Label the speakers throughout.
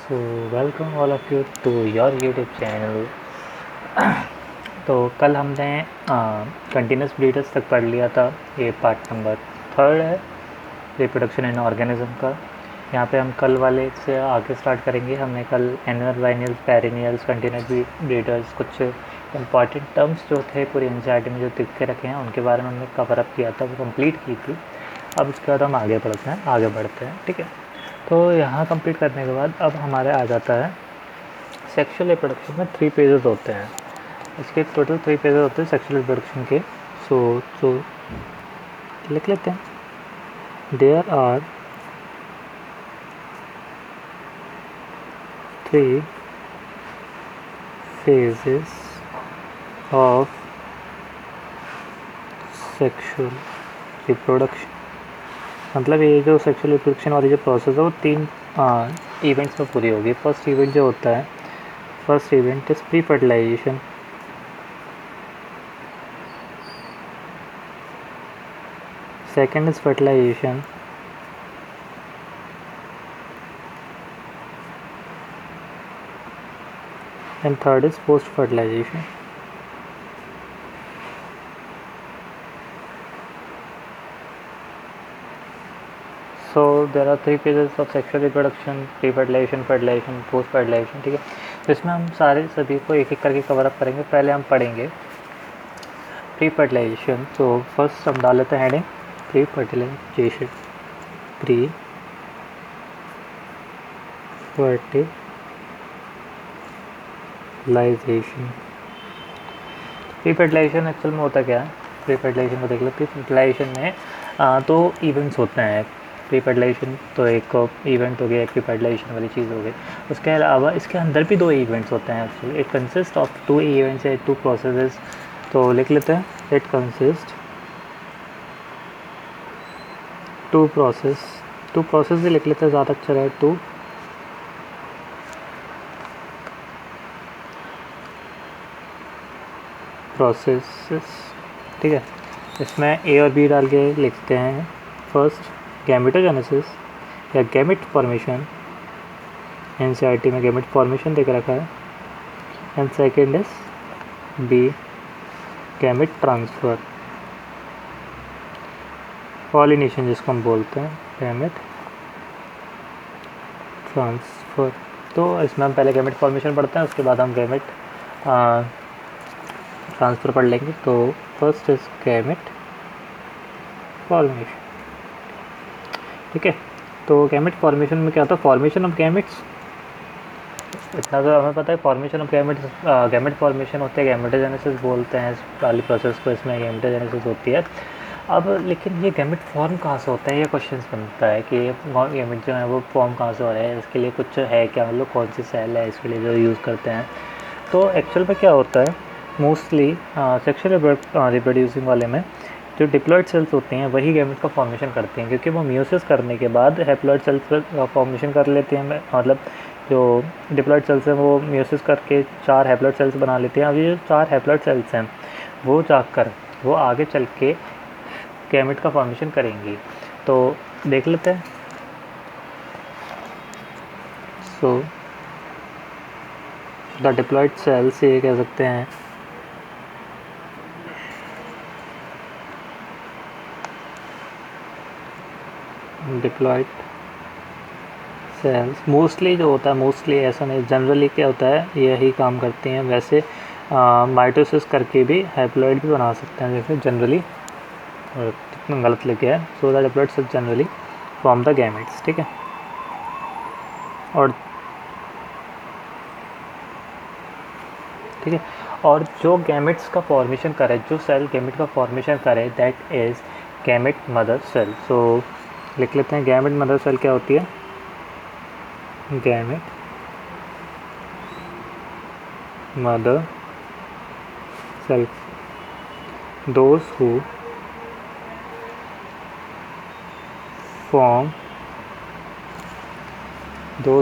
Speaker 1: So welcome all of you to your YouTube channel. तो कल हमने कंटिन्यूस ब्रीडर्स तक पढ़ लिया था। ये पार्ट नंबर 3 है रिप्रोडक्शन इन ऑर्गेनिज्म का। यहाँ पे हम कल वाले से आगे स्टार्ट करेंगे। हमने कल annual, biennials, perennials, continuous breeders, कुछ इंपॉर्टेंट टर्म्स जो थे पूरी एनसीईआरटी में जो लिख के रखे हैं उनके बारे में हमने कवर अप किया था, वो कंप्लीट की थी। अब उसके बाद हम आगे बढ़ते हैं, ठीक है। तो यहाँ कंप्लीट करने के बाद अब हमारे आ जाता है सेक्सुअल रिप्रोडक्शन में 3 पेजेस होते हैं। इसके टोटल 3 पेजेस होते हैं सेक्सुअल रिप्रोडक्शन के। सो लिख लेते हैं। There are 3 phases of sexual reproduction. मतलब ये जो सेक्सुअल रिप्रोडक्शन वाली जो प्रोसेस है वो 3 इवेंट्स में पूरी होगी। फर्स्ट इवेंट जो होता है, first event is pre fertilization. Second is fertilization. And third is post fertilization. So there are 3 phases of sexual reproduction: pre fertilization, fertilization, post fertilization, ठीक है। तो इसमें हम सभी को एक एक करके कवर अप करेंगे। पहले हम पढ़ेंगे प्री फर्टिलाइजेशन। तो फर्स्ट हम डाल लेते हैं heading pre fertilization. Pre fertilization pre fertilization actual में होता क्या है? प्री फर्टिलाइजेशन को देख लो। प्री फर्टिलाइजेशन में 2 इवेंट्स होते हैं। प्री फर्टिलाइजेशन तो एक इवेंट हो गया, एक प्री फर्टिलाइजेशन वाली चीज़ हो गई। उसके अलावा इसके अंदर भी 2 इवेंट्स होते हैं actually. It consist of 2 events या 2 प्रोसेसेस। तो लिख लेते हैं इट कंसिस्ट 2 प्रोसेस भी लिख लेते हैं, ज़्यादा अच्छा रहे। 2 प्रोसेसेस, ठीक है। इसमें ए और बी डाल के लिखते हैं। फर्स्ट गैमेटोजेनेसिस या गैमेट फॉर्मेशन, एनसीईआरटी में गैमेट फॉर्मेशन देख रखा है। And second is B gamete transfer, pollination जिसको हम बोलते हैं, गैमेट ट्रांसफ़र। तो इसमें हम पहले गैमेट फॉर्मेशन पढ़ते हैं, उसके बाद हम गैमेट ट्रांसफ़र पढ़ लेंगे। तो फर्स्ट इज गैमेट फॉर्मेशन, ठीक है। तो गैमेट फॉर्मेशन में क्या होता है? फॉर्मेशन ऑफ गैमेट्स, इतना तो हमें पता है। फॉर्मेशन ऑफ गैमेट फॉर्मेशन होते हैं, गैमेटोजेनेसिस बोलते हैं इस वाली प्रोसेस को। इसमें गैमेटोजेनेसिस होती है। अब लेकिन ये गैमेट फॉर्म कहाँ से होता है, ये क्वेश्चन बनता है कि गैमेट जो है वो फॉर्म कहाँ से हो रहा है। इसके लिए कुछ है क्या, मतलब कौन सी सेल है इसके लिए जो यूज़ करते हैं। तो एक्चुअल में क्या होता है, मोस्टली सेक्सुअल रिप्रोड्यूसिंग वाले में जो डिप्लॉयड सेल्स होती हैं वही गैमेट का फॉर्मेशन करती हैं, क्योंकि वो म्यूसिस करने के बाद हैप्लॉयड सेल्स का फॉर्मेशन कर लेते हैं। मतलब जो डिप्लॉयड सेल्स हैं वो म्यूसिस करके 4 हैप्लॉयड सेल्स बना लेते हैं। अब ये जो 4 हैप्लॉयड सेल्स हैं वो जाकर वो आगे चल के गैमेट का फॉर्मेशन करेंगी। तो देख लेते हैं। सो द डिप्लॉयड सेल्स, ये कह सकते हैं डिप्लॉयड सेल्स मोस्टली जो होता है, मोस्टली ऐसा नहीं, जनरली क्या होता है यही काम करती हैं। वैसे माइटोसिस करके भी हैप्लॉइड भी बना सकते हैं, जैसे जनरली, कितना गलत लिखे है। So the diploid cells generally form the gametes, ठीक है। और ठीक है, और जो गैमेट्स का फॉर्मेशन करे, जो सेल गैमेट का फॉर्मेशन करे, that is gamete mother cell. So लिख लेते हैं गैमेट मदर सेल क्या होती है? Gamete mother cell, those who form the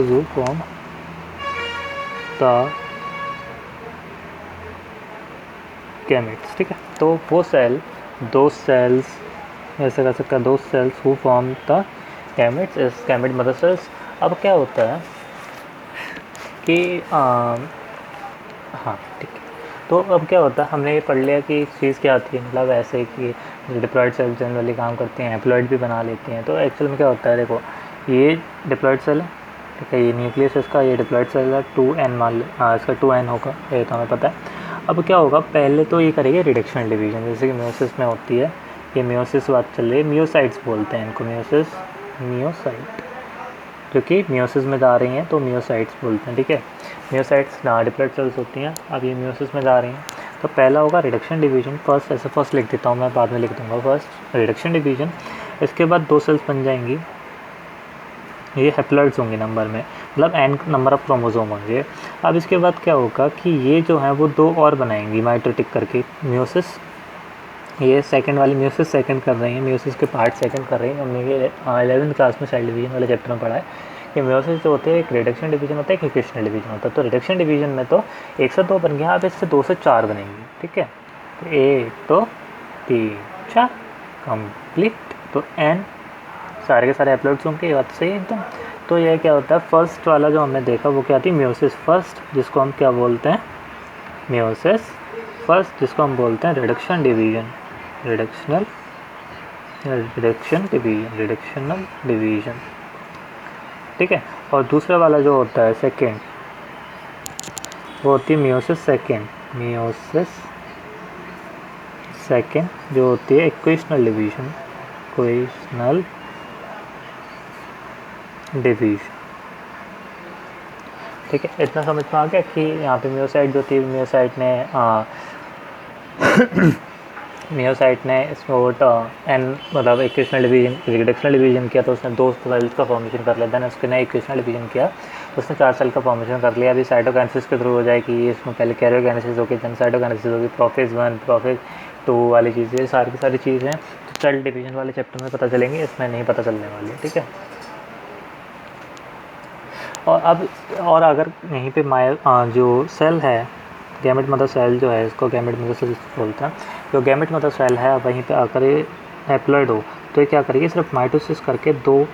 Speaker 1: gametes, ठीक है। तो वो सेल, दो सेल्स, ऐसे कर सकता है, दो cells who form the gametes is gamete mother cells. अब क्या होता है, कि हाँ ठीक है। तो अब क्या होता है, हमने ये पढ़ लिया कि चीज़ क्या होती है, मतलब ऐसे कि डिप्लॉयड सेल जनरली काम करते हैं, हैप्लॉइड भी बना लेते हैं। तो एक्चुअल में क्या होता है, देखो ये डिप्लॉयड सेल है, ठीक है, ये न्यूक्लियस इसका, ये डिप्लॉयड सेल है 2n मान लो, हाँ इसका 2n होगा, ये तो हमें पता है। अब क्या होगा, पहले तो ये करेंगे रिडक्शन डिवीजन, जैसे कि म्योसिस में होती है, ये म्योसिस बात चल रही है, म्योसाइट्स बोलते हैं इनको, म्योसाइट, क्योंकि म्योसिस में जा रही हैं तो म्योसाइट्स बोलते हैं, ठीक है। म्योसाइट्स डिप्लॉयड सेल्स होती हैं, अब ये म्योसिस में जा रही हैं। तो पहला होगा रिडक्शन डिवीजन, फर्स्ट, ऐसे फर्स्ट लिख देता हूँ मैं, बाद में लिख दूँगा फर्स्ट रिडक्शन डिवीजन। इसके बाद 2 सेल्स बन जाएंगी, ये हैप्लॉइड्स होंगे नंबर में, मतलब n नंबर ऑफ क्रोमोसोम होंगे। अब इसके बाद क्या होगा कि ये जो है वो 2 और बनाएंगी माइटोटिक करके, म्योसिस, ये सेकंड वाली म्योसिस सेकंड कर रही है, म्योसिस के पार्ट सेकंड कर रही है। हमने ये 11th क्लास में सेल डिवीजन वाले चैप्टर में पढ़ा है कि म्योसिस जो होते हैं एक रिडक्शन डिवीजन होता है, एक इक्वेशनल डिवीजन होता है। तो रिडक्शन डिवीजन में तो 1 से 2 बन गया, अब इससे 2 से 4 बनेंगी, ठीक है। तो 1 2 3 4 कंप्लीट। तो n सारे के सारे हैप्लॉइड्स होंगे, ये बात सही है एकदम। तो ये क्या होता है, फर्स्ट वाला जो हमने देखा वो क्या थी, म्योसिस फर्स्ट, जिसको हम क्या बोलते हैं, म्योसिस फर्स्ट, जिसको हम बोलते हैं रिडक्शन डिवीजन, रिडक्शनल डिवीजन, ठीक है। और दूसरा वाला जो होता है सेकेंड, वो होती है म्योसिस सेकेंड, म्योसिस सेकेंड जो होती है इक्वेशनल डिवीजन, ठीक है। इतना समझ में आ गया कि यहाँ पे म्योसाइट जो थी, म्योसाइट ने इसमें वो एन मतलब इक्वेशनल डिवीजन, रिडक्शनल डिवीजन किया तो उसने 2 सेल्स का फॉर्मेशन कर लिया, देन उसके ने इक्वेशनल डिवीजन किया तो उसने 4 सेल का फॉर्मेशन कर लिया। अभी साइटोकाइनेसिस के थ्रू हो जाएगी, इसमें पहले कैरियोकाइनेसिस होगी, देन साइटोकाइनेसिस होगी, प्रोफेज 1 प्रोफेज 2 वाली चीज़ें, सारी की सारी चीज़ें तो सेल डिवीजन वाले चैप्टर में पता चलेंगी, इसमें नहीं पता चलने वाली है, ठीक है। और अब और अगर यहीं पे जो सेल है, गैमेट मदर सेल जो है, इसको गैमेट मदर सेल बोलते हैं, जो गैमेट मदर सेल है, अब वहीं पे आकर ये हैप्लॉइड हो तो ये क्या करेगी, सिर्फ माइटोसिस करके 2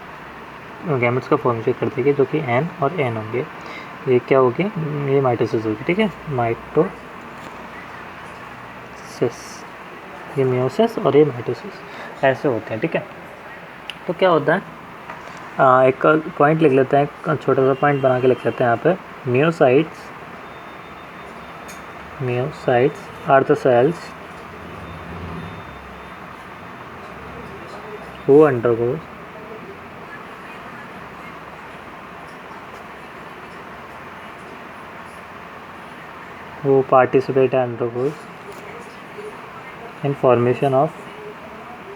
Speaker 1: गैमेट्स का फॉर्मेशन कर देगी, जो कि n और n होंगे। ये क्या होगी, ये माइटोसिस होगी, ठीक है, माइटोसिस, ये म्योसिस और ये माइटोसिस ऐसे होते हैं, ठीक है। तो क्या होता है, एक पॉइंट लिख लेते हैं, एक छोटा सा पॉइंट बना के लिख लेते हैं यहाँ पे, meiocytes are the cells who undergoes who participate and undergoes in formation of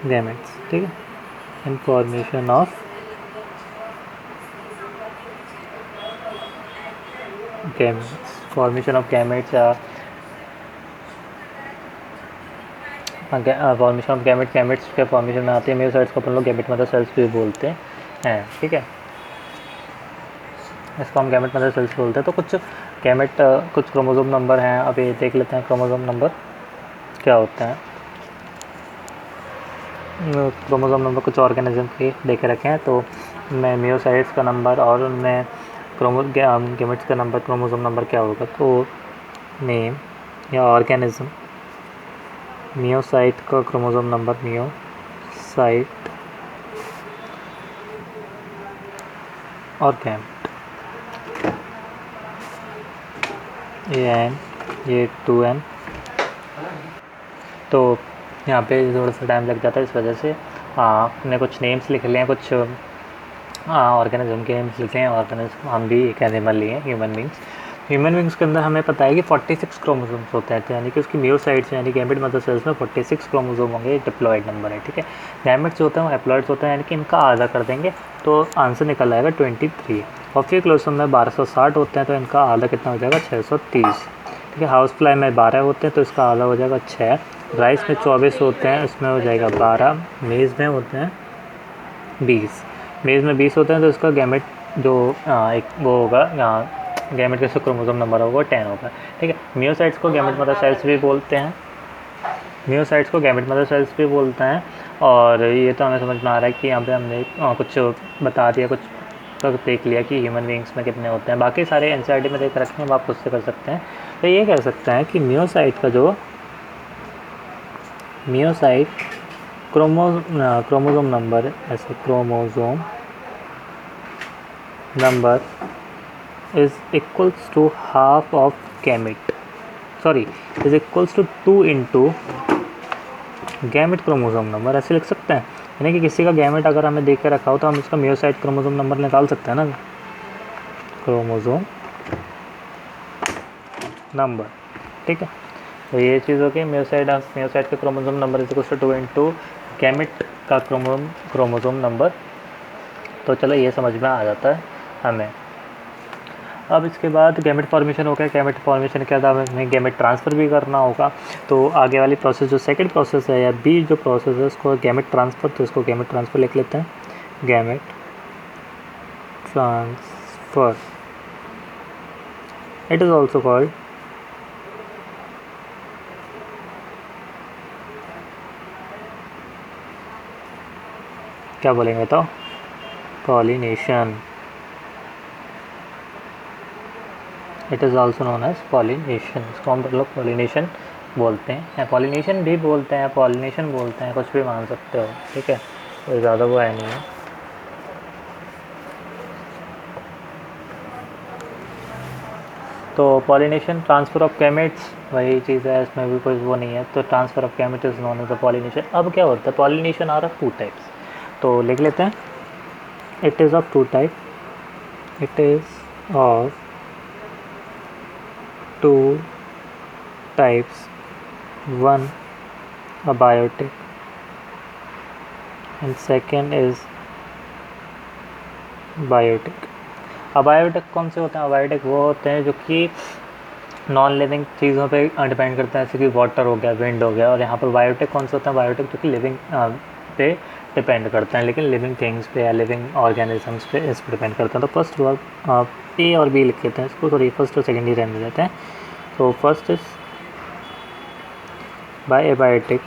Speaker 1: gametes, ठीक है, in formation of gametes, formation of gametes या फॉर्मेशन ऑफ गैमेट्स के फॉर्मेशन में आते हैं म्योसाइट्स को अपन लोग गैमेट मदर सेल्स भी बोलते हैं, ठीक है, इसको हम गैमेट मदर सेल्स बोलते हैं। तो कुछ गैमेट कुछ क्रोमोसोम नंबर हैं, अब ये देख लेते हैं क्रोमोसोम नंबर क्या होते हैं। क्रोमोसोम नंबर कुछ ऑर्गेनिज्म के देखे रखे हैं, तो मैं म्योसाइट्स का नंबर और उनमें गैमेट्स का नंबर, क्रोमोसोम नंबर क्या होगा, तो नेम या ऑर्गेनिज्म, म्योसाइट का क्रोमोसोम नंबर, म्योसाइट और गैमेट, ये n, ये 2n। तो यहाँ पे थोड़ा सा टाइम लग जाता है, इस वजह से हमने कुछ नेम्स लिख लिए हैं, कुछ ऑर्गेनिज्म के नेम्स लिखे हैं। ऑर्गेनिज्म हम भी एक एनिमल लिए हैं, ह्यूमन बींग्स के अंदर हमें पता है कि 46 क्रोमोसोम्स होते हैं, तो यानी कि उसकी म्योसाइट्स यानी गैमेट मदर सेल्स में 46 क्रोमोसोम होंगे, डिप्लॉयड नंबर है, ठीक है। गैमेट्स जो होते हैं वो हैप्लॉइड्स होते हैं, यानी कि इनका आधा कर देंगे तो आंसर निकल आएगा 23। और फिर क्लोसोम में 1260 होते हैं, तो इनका आधा कितना हो जाएगा, 630, ठीक है। हाउस फ्लाई में 12 होते हैं, तो इसका आधा हो जाएगा 6। राइस में 24 होते हैं, इसमें हो जाएगा 12। मेज़ में होते हैं 20, मेज़ में 20 होते हैं, तो इसका गैमेट जो एक वो होगा, गैमेट का क्रोमोसोम नंबर होगा 10 होगा, ठीक है। म्योसाइट्स को गैमेट मदर सेल्स भी बोलते हैं, म्योसाइट्स को गैमेट मदर सेल्स भी बोलते हैं। और ये तो हमें समझ में आ रहा है कि यहाँ पे हमने कुछ बता दिया, कुछ तक देख लिया कि ह्यूमन बींग्स में कितने होते हैं, बाकी सारे एनसीईआरटी में देख रखे हैं, आप खुद से कर सकते हैं। तो ये कह सकते हैं कि मियोसाइट का जो मियोसाइट क्रोमोसोम नंबर, ऐसे chromosome number is equals to half of gamete, sorry is equals to 2 into gamete chromosome number, ऐसे लिख सकते हैं। यानी कि किसी का गैमेट अगर हमें देख के रखा हो तो हम इसका मियोसाइट क्रोमोसोम नंबर निकाल सकते हैं ना, क्रोमोसोम नंबर, ठीक है। तो ये चीज़ हो गई मियोसाइट का chromosome number is equals to 2 into gamete का क्रोमोसोम नंबर। तो चलो ये समझ में आ जाता है हमें। अब इसके बाद गैमेट फॉर्मेशन हो गया। गैमेट फॉर्मेशन के बाद हमें गैमेट ट्रांसफ़र भी करना होगा। तो आगे वाली प्रोसेस जो सेकंड प्रोसेस है या बी जो प्रोसेस है उसको गैमेट ट्रांसफ़र, तो इसको गैमेट ट्रांसफ़र लिख लेते हैं, gamete transfer. It is also called क्या बोलेंगे तो pollination. It is also known as pollination. इसको हम लोग पॉलिनेशन बोलते हैं, या पॉलिनेशन भी बोलते हैं, पॉलिनेशन बोलते हैं, कुछ भी मान सकते हो, ठीक है, कोई ज़्यादा वो है नहीं है। तो पॉलिनेशन, ट्रांसफ़र ऑफ गैमेट्स, वही चीज़ है, इसमें भी कोई वो नहीं है। तो transfer of gamete is known as the pollination. अब क्या होता है, पॉलिनेशन आर ऑफ 2 टाइप्स, तो लिख लेते हैं। It is of 2 type, it is of 2 types, one abiotic and second is biotic। Abiotic कौन से होते हैं? अबायोटिक वो होते हैं जो कि नॉन लिविंग चीज़ों पे डिपेंड करते हैं, जैसे कि वाटर हो गया, विंड हो गया। और यहाँ पर बायोटिक कौन से होते हैं? बायोटिक जो कि लिविंग पे डिपेंड करते हैं, लेकिन लिविंग थिंग्स पे या लिविंग ऑर्गेनिजम्स पे इस पर डिपेंड करते हैं। तो फर्स्ट वर्ड ए और बी लिख लेते हैं इसको, सॉरी फर्स्ट और सेकेंड ही रहने देते हैं। तो फर्स्ट इज बाय एबायोटिक,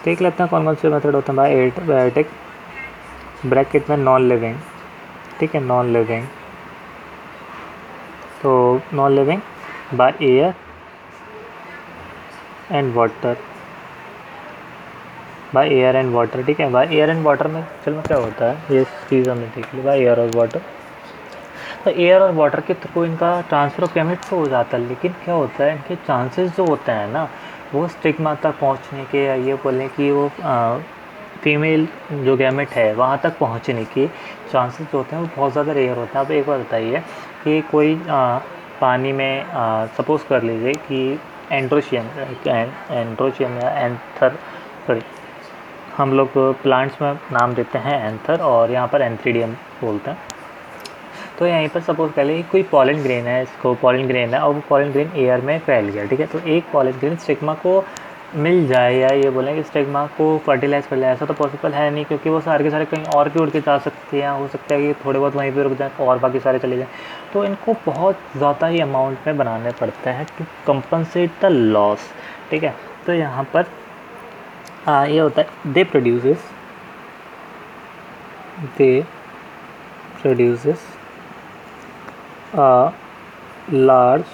Speaker 1: देख लेते हैं कौन कौन से मेथड होते हैं। बाय एबायोटिक ब्रैकेट में नॉन लिविंग, ठीक है, नॉन लिविंग। तो non living by air and water, by air and water, ठीक है। बाय एयर एंड वाटर में चलो क्या होता है, ये चीज़ हमने देख ली, बाय एयर और वाटर। तो एयर और वाटर के थ्रू इनका ट्रांसफ़र ऑफ गैमेट तो हो जाता है, लेकिन क्या होता है, इनके चांसेस जो होते हैं ना, वो स्टिग्मा तक पहुंचने के, या ये बोलें कि वो फीमेल जो गैमेट है वहाँ तक पहुंचने के चांसेस जो होते हैं वो बहुत ज़्यादा रेयर होते हैं। अब एक बार बताइए कि कोई पानी में सपोज़ कर लीजिए कि एंड्रोशियम या एंथर, सॉरी हम लोग प्लांट्स में नाम देते हैं एंथर, और यहाँ पर एंथ्रीडियम बोलते हैं। तो यहीं पर सपोज कर लीजिए कोई पॉलन ग्रेन है, इसको पॉलन ग्रेन है, और वो पॉलन ग्रेन एयर में फैल गया, ठीक है। तो एक पॉलन ग्रेन स्टिग्मा को मिल जाए, या ये बोलें कि स्टिग्मा को फर्टिलाइज़ कर ले, ऐसा तो पॉसिबल है नहीं, क्योंकि वो सारे के सारे कहीं और भी उड़ के जा सकते हैं। हो सकता है कि थोड़े बहुत वहीं पे रुक जाए और बाकी सारे चले जाएँ। तो इनको बहुत ज़्यादा ही अमाउंट में बनाने पड़ते हैं टू कंपनसेट द लॉस, ठीक है। तो यहाँ पर ये होता है दे produces a large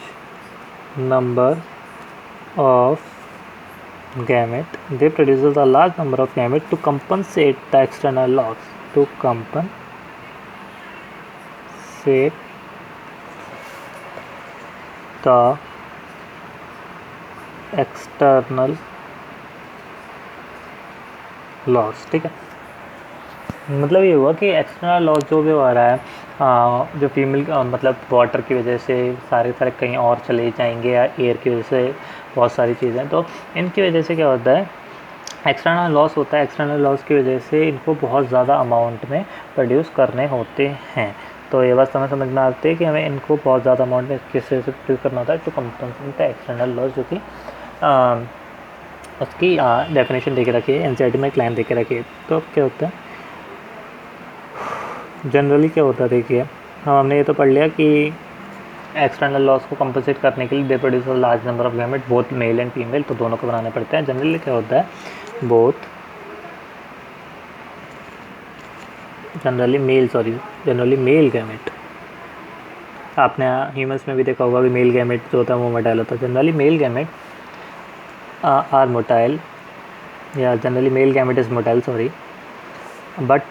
Speaker 1: number of gamete, they produces a large number of gamete to compensate the external loss, to compensate the external loss, ठीक है। मतलब ये हुआ कि एक्सटर्नल लॉस जो भी हो रहा है, जो फीमेल मतलब वाटर की वजह से सारे कहीं और चले जाएंगे, या एयर की वजह से बहुत सारी चीज़ें, तो इनकी वजह से क्या होता है, एक्सटर्नल लॉस होता है। एक्सटर्नल लॉस की वजह से इनको बहुत ज़्यादा अमाउंट में प्रोड्यूस करने होते हैं। तो ये बात समझ में आती है कि हमें इनको बहुत ज़्यादा अमाउंट में किस तरह से प्रोड्यूस करना होता है, to compensate the external loss, जो कि उसकी डेफिनेशन दे के रखी है, एनसीईआरटी में एक लाइन दे के रखी है। तो क्या होता है जनरली, क्या होता है देखिए, हमने ये तो पढ़ लिया कि एक्सटर्नल लॉस को कंपनसेट करने के लिए they produce large number of gamete, both male and female, तो दोनों को बनाने पड़ते हैं। जनरली क्या होता है, बोथ जनरली मेल गैमेट। आपने ह्यूमंस में भी देखा होगा कि मेल गैमेट जो होता है वो मोटाइल होता है। Generally male gamete are motile, या generally male gamete is motile, sorry, but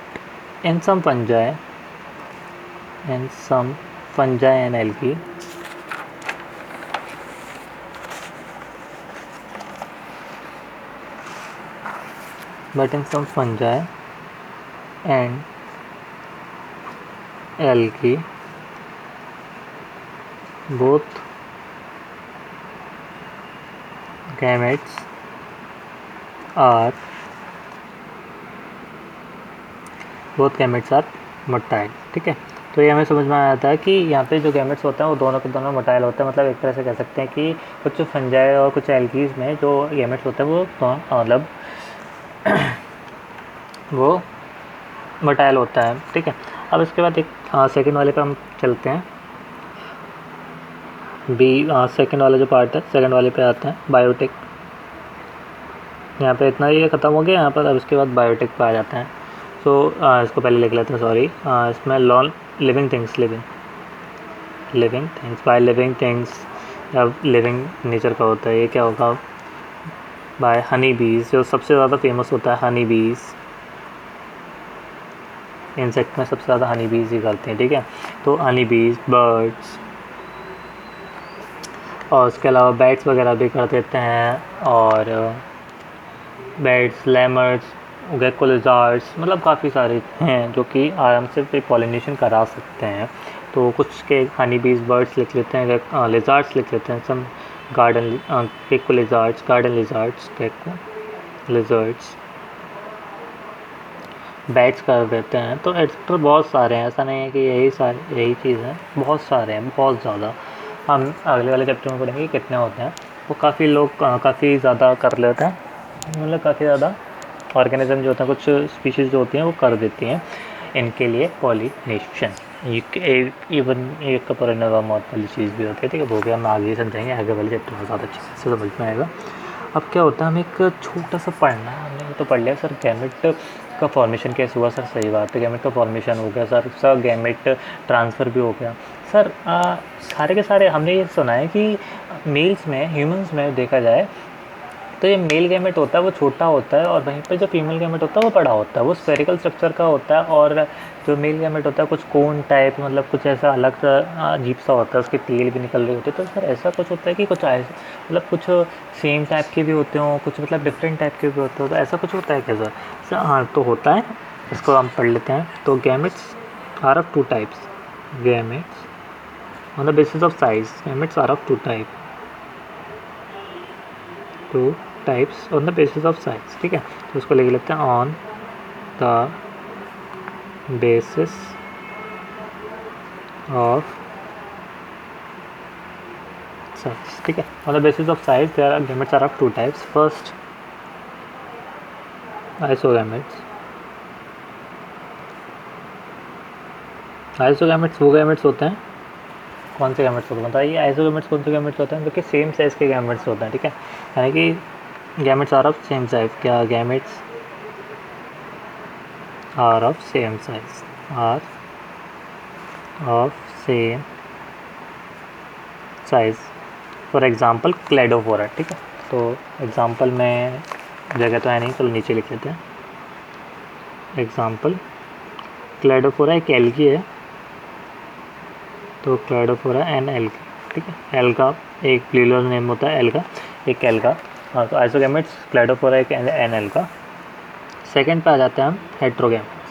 Speaker 1: in some fungi and algae, but in some fungi and algae, both gametes are motile. ठीक है, तो ये हमें समझ में आ जाता है कि यहाँ पे जो गैमेट्स होते हैं वो दोनों के दोनों मोटाइल होते हैं। मतलब एक तरह से कह सकते हैं कि कुछ फंजाई और कुछ एल्गीज में जो गैमेट्स होते हैं वो मतलब वो मोटाइल होता है। ठीक है, अब इसके बाद एक सेकंड वाले पे हम चलते हैं। सेकंड वाला जो पार्ट है, सेकंड वाले पे आते हैं, बायोटिक। यहाँ पे इतना ये ख़त्म हो गया यहाँ पर। अब इसके बाद बायोटिक पे आ जाते हैं। तो इसको पहले लिख लेते हैं, सॉरी। इसमें living things, by living things या लिविंग नेचर का होता है। ये क्या होगा? बाय हनी बीज, जो सबसे ज़्यादा फेमस होता है हनी बीज। इंसेक्ट में सबसे ज़्यादा हनी बीज ही करते हैं। ठीक है, तो हनी बीज, बर्ड्स, और उसके अलावा बैट्स वगैरह भी कर देते हैं। और बैट्स, लेमर्स, गेको, लिजार्ड्स, मतलब काफ़ी सारे हैं जो कि आराम से पॉलिनेशन करा सकते हैं। तो कुछ के हनी बीज, बर्ड्स लिख लेते हैं, लिजार्ड्स लिख लेते हैं, some garden gecko lizards, garden lizards, gecko lizards, bats कर देते हैं। तो एक्स्ट्रा बहुत सारे हैं, ऐसा नहीं है कि यही चीज़ है, बहुत सारे हैं, बहुत ज़्यादा। हम अगले वाले चैप्टर में पढ़ेंगे कितने होते हैं। वो काफ़ी लोग काफ़ी ज़्यादा कर लेते हैं, मतलब काफ़ी ज़्यादा ऑर्गेनिज्म जो होता है, कुछ स्पीशीज़ जो होती हैं वो कर देती हैं इनके लिए पॉलिनेशन। इवन एक परिणाम वाली चीज़ भी होती है। ठीक है, वो भी हम आगे समझाएंगे, आगे वाले चैप्टर में ज़्यादा अच्छे से समझ में आएगा। अब क्या होता है, हमें एक छोटा सा पढ़ना है। हमने तो पढ़ लिया सर गैमेट का फॉर्मेशन कैसे हुआ। सर सही बात है, गैमेट का फॉर्मेशन हो गया सर गैमेट ट्रांसफ़र भी हो गया। सर सारे के सारे हमने ये सुना है कि मेल्स में, ह्यूमंस में देखा जाए तो ये मेल गैमेट होता है वो छोटा होता है, और वहीं पे जो फीमेल गैमेट होता है वो बड़ा होता है। वो स्फेरिकल स्ट्रक्चर का होता है, और जो मेल गैमेट होता है कुछ कोन टाइप, मतलब कुछ ऐसा अलग सा अजीब सा होता है, उसकी तेल भी निकल रही होती है। तो सर ऐसा कुछ होता है कि कुछ मतलब कुछ सेम टाइप के भी होते हों, कुछ मतलब डिफरेंट टाइप के भी होते हो, तो ऐसा कुछ होता है क्या सर? हाँ, तो होता है, इसको हम पढ़ लेते हैं। तो gametes are of two types. Gametes on the basis of size, gametes are of two types on the basis of size. ठीक है, तो उसको लिख लेते हैं on the basis of size. ठीक है, on the basis of size there are gametes are of two types. First isogametes. Isogametes वो गैमेट्स होते हैं, कौन से गैमेट्स होते हैं बताइए? आइसोगैमेट्स कौन से गैमेट्स होते हैं? जो कि सेम साइज़ के गैमेट्स होते हैं। ठीक है, यानी कि gametes are of same size. क्या? Gametes are of same size, are of same size. For example cladophora. ठीक है, तो एग्जांपल में जगह तो है नहीं, चलो नीचे लिख लेते हैं। एग्जांपल क्लेडोफोरा एक एल्गी है, तो क्लेडोफोरा एन एल्गी। ठीक है, एल्गा एक प्लूरल नेम होता है, एल्गा एक एल्गा। हाँ, तो आइसोगैमेट्स क्लेडोफोरा एक एन एल्गा। सेकंड पे आ जाते हैं हम हेट्रोगैमेट्स।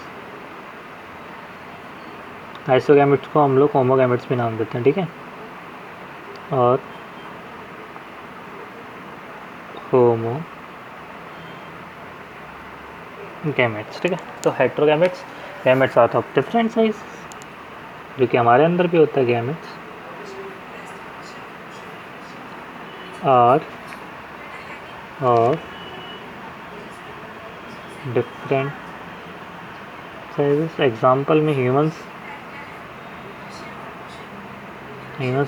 Speaker 1: आइसोगैमेट्स को हम लोग होमोगैमेट्स भी नाम देते हैं। ठीक है, और होमोगैमेट्स। ठीक है, तो heterogametes, gametes are of different size, जो कि हमारे अंदर भी होता है। Gametes are of different sizes. Example में ह्यूमंस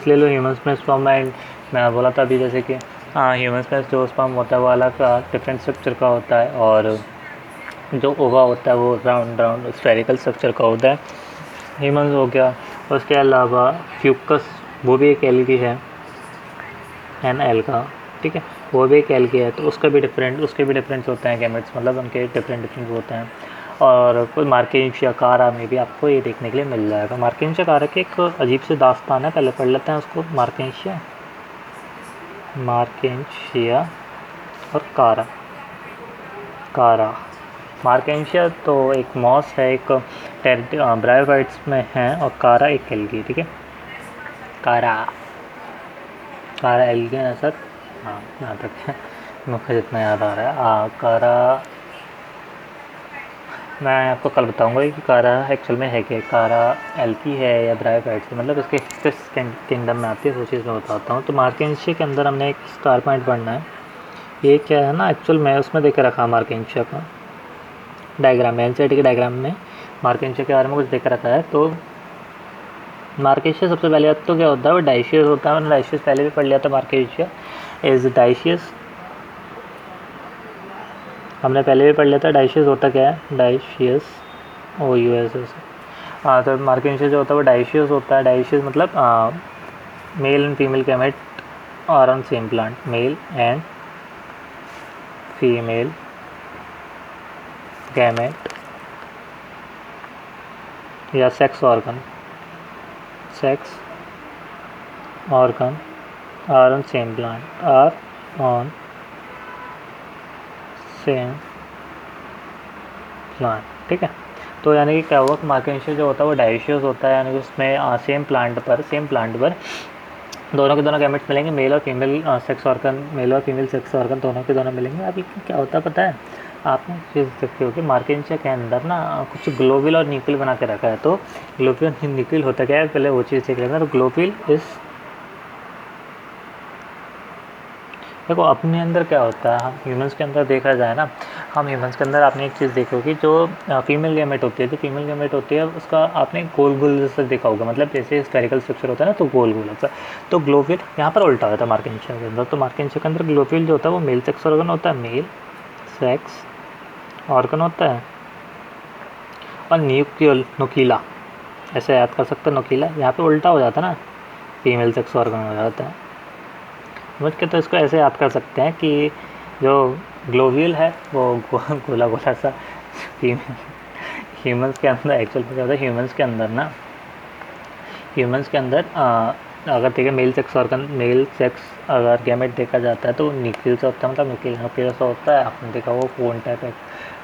Speaker 1: ले लो। ह्यूमंस में स्पर्म एंड, मैं बोला था अभी जैसे कि हाँ, ह्यूमंस में जो स्पर्म होता है वो अलग डिफरेंट स्ट्रक्चर का होता है, और जो ओवा होता है वो राउंड राउंड स्फेरिकल स्ट्रक्चर का होता है। ह्यूमंस हो गया। उसके अलावा फ्यूकस, वो भी एक एल्गी है, NL का, ठीक है, वो भी एक एल्गी है, तो उसके भी डिफरेंस होते हैं गैमेट्स, मतलब उनके डिफरेंट होते हैं। और कोई मार्केंशिया कारा में भी आपको ये देखने के लिए मिल जाएगा। मार्केंशिया कारा की एक अजीब सी दास्तान है, पहले पढ़ लेते हैं उसको। मार्केंशिया और कारा। मार्केंशिया तो एक मॉस है, एक ब्रायोफाइट्स में है, और कारा एक एल्गी, ठीक है। कारा एल्गी है सर, हाँ यहाँ तक है मुझे जितना याद आ रहा है। कारा मैं आपको कल बताऊंगा कि कारा एक्चुअल में है क्या, कारा एल्गी है या ब्रायोफाइट्स, मतलब इसके किस किंगडम में आती है वो चीज़ मैं बताता हूँ। तो मार्केंशिया के अंदर हमने एक स्टार पॉइंट पढ़ना है। ये क्या है ना, एक्चुअल में उसमें देख रखा है मार्केंशिया का डायग्राम में, एनसीईआरटी के डायग्राम में मार्केंशिया के बारे में कुछ देख रखा है। तो मार्केशिया सबसे पहले तो क्या होता है, वो डाइशियस होता है। मैंने डाइशियस पहले भी पढ़ लिया था। मार्केशिया इज डाइशियस, हमने पहले भी पढ़ लिया था। डाइशियस होता क्या है, डाइशियस OUS। हाँ, तो मार्केशिया जो होता है वो डाइशियस होता है। डाइशियस मतलब male and female gamete are on same plant, male and female gamete या sex organ are on same plant, ठीक है। तो यानी कि क्या हुआ कि मार्केशिया जो होता है वो डाइशियस होता है, यानी कि उसमें सेम प्लांट पर दोनों के दोनों गैमेट्स मिलेंगे, मेल और फीमेल सेक्स ऑर्गन दोनों के दोनों मिलेंगे। अभी क्या होता है पता है आपने, चीज़ देखते हो कि मार्केशिया के अंदर ना कुछ ग्लोबिल और न्यूक्लियल बना के रखा है। तो ग्लोबिल और न्यूक्लियल होता क्या है, पहले वो चीज़ देख लेना। तो ग्लोबिल इस, देखो अपने अंदर क्या होता है, हम ह्यूमंस के अंदर देखा जाए ना, हम ह्यूमंस के अंदर आपने एक चीज़ देखोगी, जो फीमेल गैमेट होती है, उसका आपने गोल गोल जैसा देखा होगा, मतलब जैसे स्फेरिकल स्ट्रक्चर होता है ना, तो गोल गोल होता है। तो ग्लोबिल यहाँ पर उल्टा होता है मार्केशिया के अंदर। तो मार्केशिया के अंदर ग्लोबिल जो होता है वो मेल सेक्स ऑर्गन होता है, मेल सेक्स ऑर्गन होता है। और नुकीला ऐसे याद कर सकते हैं, नुकीला यहाँ पे उल्टा हो जाता है ना, फीमेल सेक्स ऑर्गन हो जाता है समझ के। तो इसको ऐसे याद कर सकते हैं कि जो ग्लोब्यूल है वो गोला गोला सा फीमेल, ह्यूमंस के अंदर एक्चुअल में क्या होता है, ह्यूमंस के अंदर अगर देखिए मेल सेक्स अगर गैमेट देखा जाता है तो न्यूक्लियल से होता है, मतलब न्यूक्लियल से होता है। आपने देखा वो कोन टाइप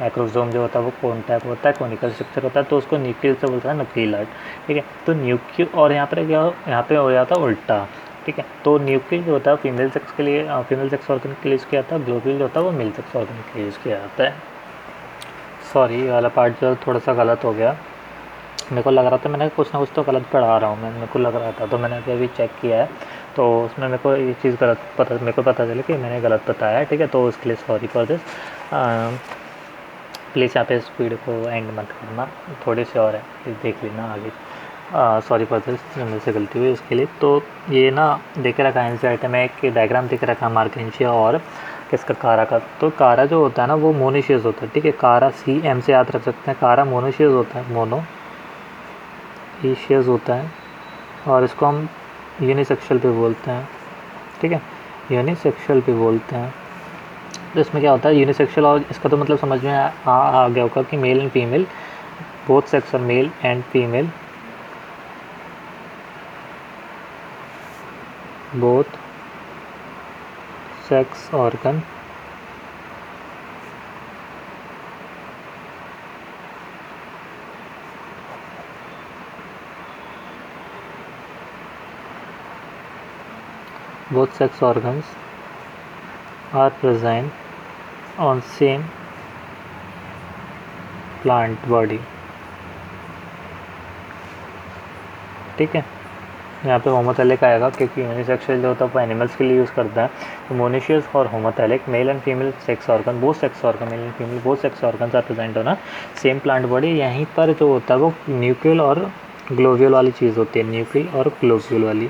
Speaker 1: एक्रोसोम जो होता है वो कोन टाइप होता है, कोनिकल स्ट्रक्चर होता है, तो उसको न्यूक्लियल से बोलता है न्यूक्लियड, ठीक है। तो न्यूक्लियल, और यहाँ पर क्या, यहाँ पे हो जाता है उल्टा, ठीक है। तो न्यूक्लियल जो होता है फीमेल सेक्स के लिए, फीमेल सेक्स ऑर्गन के लिए यूज़ किया जाता है। ग्लोब्यूल जो होता है वो मेल सेक्स ऑर्गन के लिए यूज़ किया जाता है। सॉरी, ये वाला पार्ट जो थोड़ा सा गलत हो गया, मेरे को लग रहा था मैंने कुछ ना कुछ तो गलत पढ़ा रहा हूँ मैं, मेरे को लग रहा था, तो मैंने अभी चेक किया है, तो उसमें मेरे को ये चीज़ मेरे को पता चला कि मैंने गलत बताया है, ठीक है। तो उसके लिए सॉरी फॉर दिस। प्लीज़ यहाँ पे स्पीड को एंड मत करना, थोड़ी सी और है, देख लेना आगे। सॉरी फॉर दिस, मेरे से गलती हुई उसके लिए। तो ये ना देख रखा है एनसीईआरटी में, एक डायग्राम देख रखा है मार्केशिया और किसका, कारा का। तो कारा जो होता है ना वो मोनोशियस होता है, ठीक है। कारा CM से याद रख सकते हैं, कारा मोनोशियस होता है, मोनोशियस होता है, और इसको हम यूनिसेक्सुअल पे बोलते हैं, ठीक है, यूनिसेक्सुअल पे बोलते हैं। तो इसमें क्या होता है यूनिसेक्सुअल, और इसका तो मतलब समझ में आ गया होगा कि male and female both sex, और male and female both sex organ both sex organs are present on same plant body, ठीक है। यहाँ पे होमोथेलिक आएगा क्योंकि यूनिसेक्सुअल जो होता है वो एनिमल्स के लिए यूज़ करता है। तो मोनोशियस और homothallic, male and female sex organ, both sex organ, male and female both sex organs are present होना सेम प्लांट बॉडी। यहीं पर जो होता है वो न्यूक्लियल और ग्लोब्यूल वाली चीज़ होती है, न्यूक्लियल और ग्लोब्यूल वाली।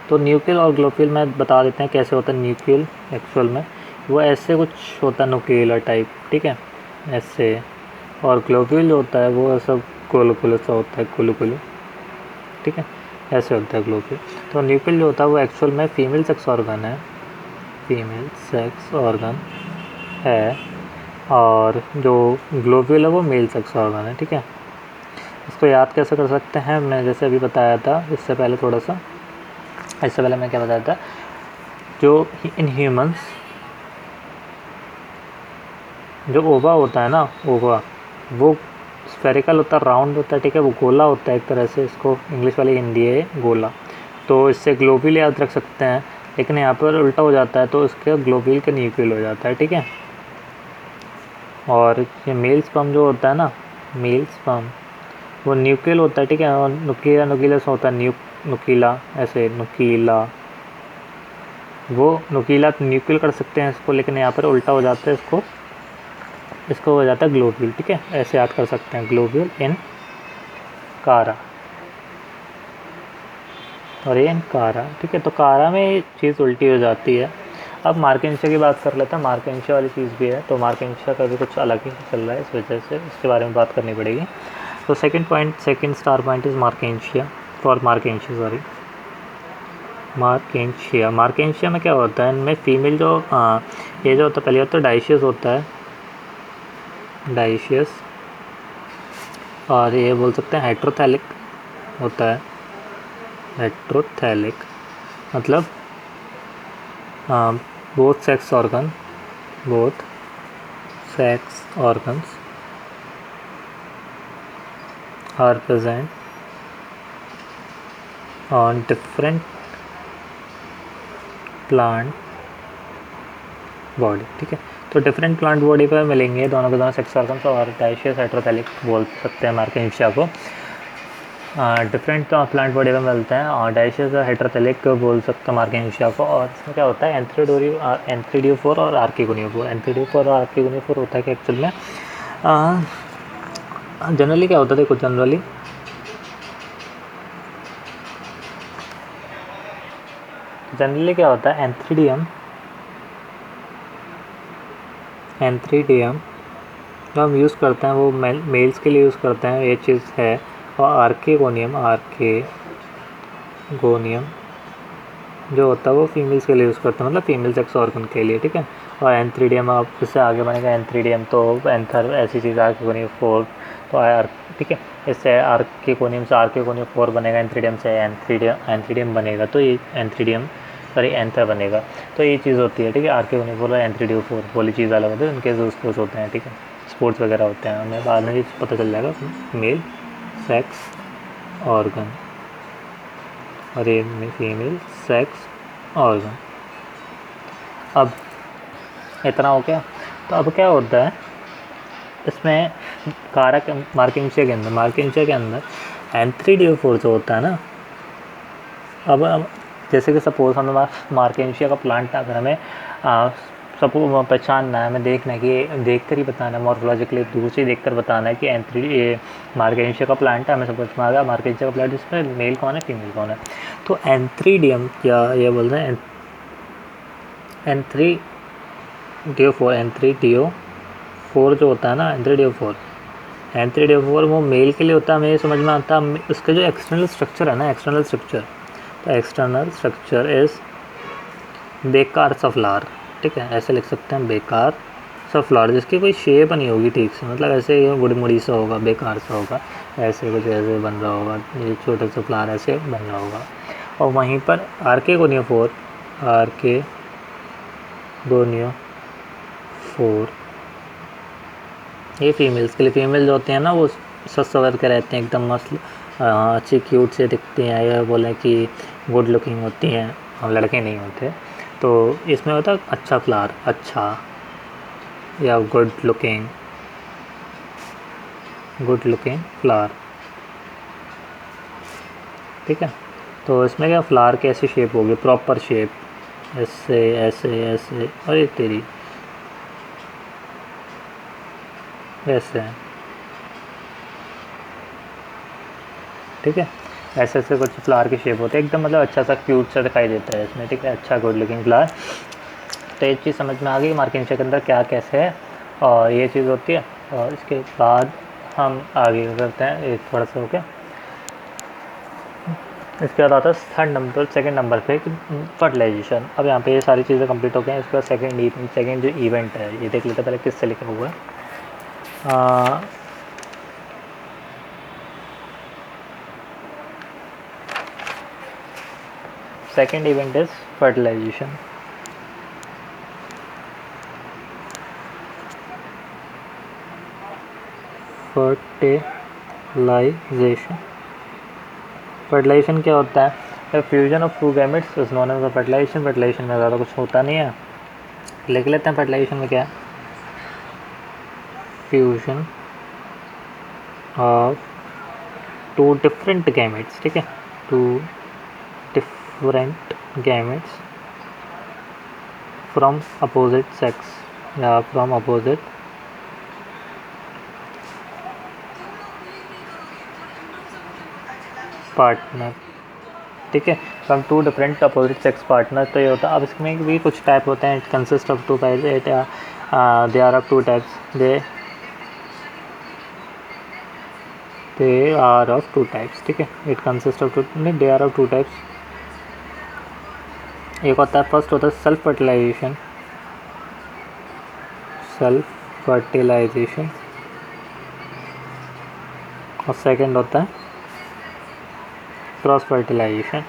Speaker 1: तो न्यूक्लियल और ग्लोब्यूल में बता देते हैं कैसे होता है। न्यूक्लियल एक्चुअल में वो ऐसे कुछ होता है न्यूक्लियर टाइप, ठीक है। ऐसे, और ग्लोब्यूल जो होता है वो सब गोल गोल सा होता है, गोलू गोलू, ठीक है, ऐसे होता है ग्लोब्यूल। तो न्यूक्लियल जो होता है वो एक्चुअल में फीमेल सेक्स ऑर्गन है, फीमेल सेक्स ऑर्गन है, और जो ग्लोब्यूल है वो मेल सेक्स ऑर्गन है, ठीक है। इसको याद कैसे कर सकते हैं, मैं जैसे अभी बताया था इससे पहले थोड़ा सा, इससे पहले मैं क्या बताया था, जो इन ह्यूमंस जो ओवा होता है ना, ओवा वो स्फेरिकल होता है, राउंड होता है, ठीक है, वो गोला होता है एक तरह से, इसको इंग्लिश वाली हिंदी है गोला, तो इससे ग्लोब्यूल याद रख सकते हैं, लेकिन यहाँ पर उल्टा हो जाता है तो इसके ग्लोब्यूल का न्यूक्लियल हो जाता है, ठीक है। और ये मेल स्पर्म जो होता है ना, मेल स्पर्म वो न्यूक्लियल होता है, ठीक है, और नुकीला नुकीला से होता है, नुकीला, ऐसे नुकीला, वो नुकीला न्यूक्लियल कर सकते हैं इसको, लेकिन यहाँ पर उल्टा हो जाता है, इसको हो जाता है ग्लोब्यूल, ठीक है, ऐसे याद कर सकते हैं, ग्लोब्यूल इन कारा, और ये इन कारा, ठीक है। तो कारा में ये चीज़ उल्टी हो जाती है। अब मार्केंशिया की बात कर लेते हैं, मार्केंशिया वाली चीज़ भी है, तो मार्केंशिया का भी कुछ अलग ही चल रहा है, इस वजह से इसके बारे में बात करनी पड़ेगी। तो second star point is Marchantia, sorry Marchantia में क्या होता है, इनमें फीमेल जो ये जो होता है, पहले होता है डाइशियस होता है, डाइशियस, और ये बोल सकते हैं हेट्रोथैलिक होता है, हेट्रोथैलिक मतलब both sex organs are present on different plant body, ठीक है। तो डिफरेंट प्लांट बॉडी पर मिलेंगे दोनों के दोनों सेक्स ऑर्गन्स, और डाइशियस हेट्रोथैलिक बोल सकते हैं मार्केंशिया को, डिफरेंट प्लांट बॉडी में मिलते हैं, और डाइशियस और हेट्रोथैलिक बोल सकते हैं मार्केंशिया को। और इसमें क्या होता है, एंथ्रीडियोफोर और आर्किगोनियोफोर, एंथ्रीडियोफोर और आर्किगोनियोफोर होता है कि एक्चुअल में जनरली क्या होता है, देखो जनरली क्या होता है, एंथ्रीडियम जो हम यूज़ करते हैं वो मेल्स के लिए यूज़ करते हैं, ये चीज़ है, और आर्किगोनियम जो होता है वो फीमेल्स के लिए यूज़ करते हैं, मतलब फीमेल सेक्स ऑर्गन के लिए, ठीक है। और एंथ्रीडियम अब इससे आगे बनेगा एंथ्रीडियम, तो एंथर ऐसी चीज़, आर्किगोनियोफोर, तो आर, ठीक है, इससे आर्किगोनियम से आर्किगोनियोफोर बनेगा, एंथ्रीडियम से एंथ्रीडियम बनेगा, तो ये एंथर बनेगा, तो ये चीज़ होती है, ठीक है। आर्किगोनियोफोर और एंथ्रीडियोफोर बोली चीज़ अलग होती है, उनके जो होते हैं, ठीक है, स्पोर्ट्स वगैरह होते हैं, हमें बाद में पता चल जाएगा मेल सेक्स ऑर्गन और ये फीमेल सेक्स ऑर्गन। अब इतना हो गया, तो अब क्या होता है इसमें मार्केंशिया के अंदर एंथ्रीडियोफोर जो होता है ना, अब जैसे कि सपोज हमें मार्केंशिया का प्लांट अगर हमें सबको पहचानना है, हमें देखना है कि देखकर ही बताना है, मॉर्फोलॉजिकली दूर से देखकर बताना है कि ये मार्केंशिया का प्लांट है, हमें समझ में आ गया मार्केंशिया का प्लांट जिसमें मेल कौन है फीमेल कौन है। तो एंथ्रीडियम क्या ये बोल रहे हैं, एंथ्रीडियोफोर जो होता है ना, एंथ्रीडियोफोर वो मेल के लिए होता है, हमें समझ में आता है। उसका जो एक्सटर्नल स्ट्रक्चर है ना, एक्सटर्नल स्ट्रक्चर इज़ बेकार सा फ्लावर, ठीक है, ऐसे लिख सकते हैं, बेकार सा फ्लावर, जिसकी कोई शेप नहीं होगी ठीक से, मतलब ऐसे ही गुड़मुड़ी सा होगा, बेकार सा होगा, ऐसे कुछ ऐसे बन रहा होगा, ये छोटे से फ्लावर ऐसे बन रहा होगा। और वहीं पर आर्किगोनियोफोर ये फीमेल्स के लिए, फीमेल जो होते हैं ना वो सवर के रहते हैं, एकदम मस्त, अच्छी क्यूट से दिखती हैं, या बोलें कि गुड लुकिंग होती हैं, हम लड़के नहीं होते। तो इसमें होता है अच्छा फ्लावर, अच्छा या गुड लुकिंग फ्लावर, ठीक है। तो इसमें क्या फ्लावर की ऐसी शेप होगी, प्रॉपर शेप, ऐसे ऐसे ऐसे, अरे तेरी ऐसे, ठीक है, ऐसे ऐसे कुछ फ्लावर की शेप होती है, एकदम मतलब अच्छा सा क्यूट सा दिखाई देता है इसमें, ठीक है, अच्छा गुड लुकिंग फ्लावर। तो ये चीज़ समझ में आ गई मार्केंशिया के अंदर क्या कैसे है, और ये चीज़ होती है। और इसके बाद हम आगे करते हैं, एक थोड़ा सा हो गया। इसके बाद आता है सेकंड नंबर पे फर्टिलाइजेशन। अब यहाँ पे ये सारी चीज़ें कंप्लीट हो गई हैं। इसके बाद सेकंड जो इवेंट है ये देख लेते हैं पहले किससे लिखा हुआ है। Second event is fertilization. Fertilization क्या होता है? Fusion of two gametes is known as fertilization. Fertilization में ज़्यादा कुछ होता नहीं है, लिख लेते हैं फर्टिलाइजेशन में क्या है। Fusion of two different gametes, ठीक है, two different gametes from opposite sex या फ्रॉम अपोजिट पार्टनर, ठीक है, from two different opposite sex partner. तो ये होता है। अब इसमें भी कुछ टाइप होते हैं। It consist of two types, they are of two types, they are of two types, ठीक है। इट कंसिस्ट ऑफ टू, नहीं, they are of two types. एक होता है, फर्स्ट होता है सेल्फ फर्टिलाइजेशन, और सेकंड होता है क्रॉस फर्टिलाइजेशन।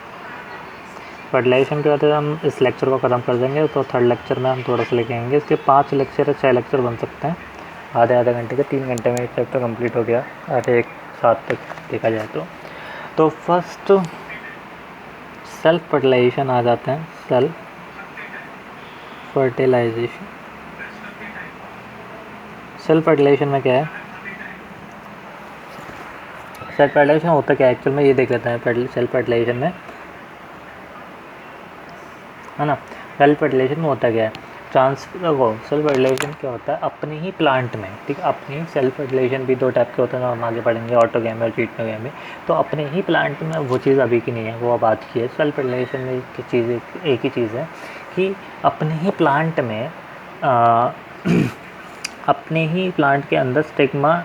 Speaker 1: फर्टिलाइजेशन के बाद हम इस लेक्चर को ख़त्म कर देंगे, तो थर्ड लेक्चर में हम थोड़ा सा लेके आएंगे। इसके 5 लेक्चर या 6 लेक्चर बन सकते हैं, आधे घंटे के। 3 घंटे में एक चैप्टर कंप्लीट हो गया, आधे एक साथ तक देखा जाए तो फर्स्ट सेल्फ फर्टिलाइजेशन आ जाते हैं। सेल्फ फर्टिलाइजेशन, सेल्फ फर्टिलाइजेशन में क्या है? सेल्फ फर्टिलाइजेशन होता क्या है एक्चुअल में, ये देख लेते हैं। सेल्फ फर्टिलाइजेशन में, है ना, सेल्फ फर्टिलाइजेशन में होता क्या है? सेल्फ फर्टिलाइजेशन क्या होता है? अपने ही प्लांट में, ठीक है, अपनी सेल्फ फर्टिलाइजेशन भी 2 टाइप के होते हैं, हम आगे पढ़ेंगे, ऑटोगैमी और ट्रीटोगैमी। तो अपने ही प्लांट में वो चीज़ अभी की नहीं है, वो अब आज की है। सेल्फ फर्टिलाइजेशन में एक ही चीज़ है कि अपने ही प्लांट में अपने ही प्लांट के अंदर स्टिग्मा